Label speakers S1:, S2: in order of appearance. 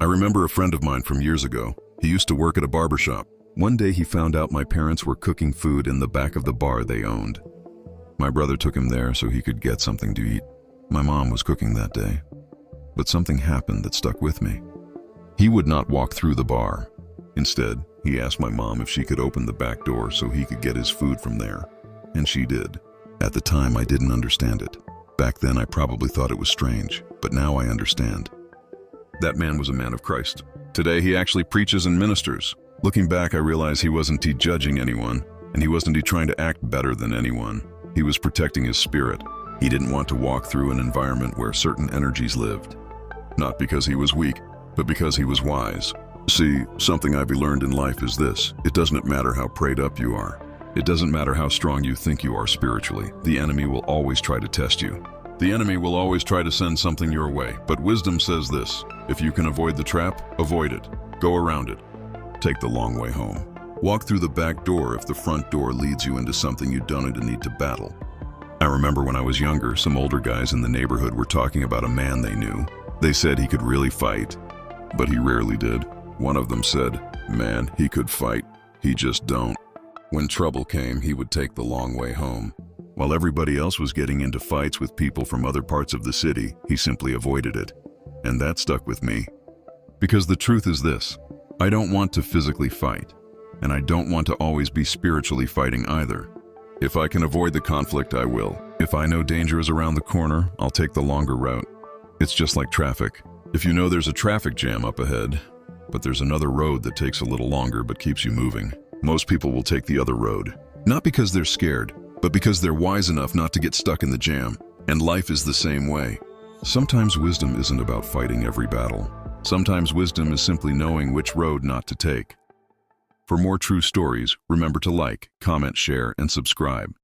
S1: I remember a friend of mine from years ago. He used to work at a barber shop. One day he found out my parents were cooking food in the back of the bar they owned. My brother took him there so he could get something to eat. My mom was cooking that day. But something happened that stuck with me. He would not walk through the bar. Instead, he asked my mom if she could open the back door so he could get his food from there. And she did. At the time, I didn't understand it. Back then, I probably thought it was strange, but now I understand. That man was a man of Christ. Today, he actually preaches and ministers. Looking back, I realize he wasn't judging anyone, and he wasn't trying to act better than anyone. He was protecting his spirit. He didn't want to walk through an environment where certain energies lived. Not because he was weak, but because he was wise. See, something I've learned in life is this: it doesn't matter how prayed up you are. It doesn't matter how strong you think you are spiritually. The enemy will always try to test you. The enemy will always try to send something your way, but wisdom says this: if you can avoid the trap, avoid it. Go around it. Take the long way home. Walk through the back door if the front door leads you into something you don't need to battle. I remember when I was younger, some older guys in the neighborhood were talking about a man they knew. They said he could really fight, but he rarely did. One of them said, "Man, he could fight. He just don't." When trouble came, he would take the long way home. While everybody else was getting into fights with people from other parts of the city, he simply avoided it. And that stuck with me. Because the truth is this: I don't want to physically fight, and I don't want to always be spiritually fighting either. If I can avoid the conflict, I will. If I know danger is around the corner, I'll take the longer route. It's just like traffic. If you know there's a traffic jam up ahead, but there's another road that takes a little longer but keeps you moving, most people will take the other road. Not because they're scared, but because they're wise enough not to get stuck in the jam. And life is the same way. Sometimes wisdom isn't about fighting every battle. Sometimes wisdom is simply knowing which road not to take. For more true stories, remember to like, comment, share, and subscribe.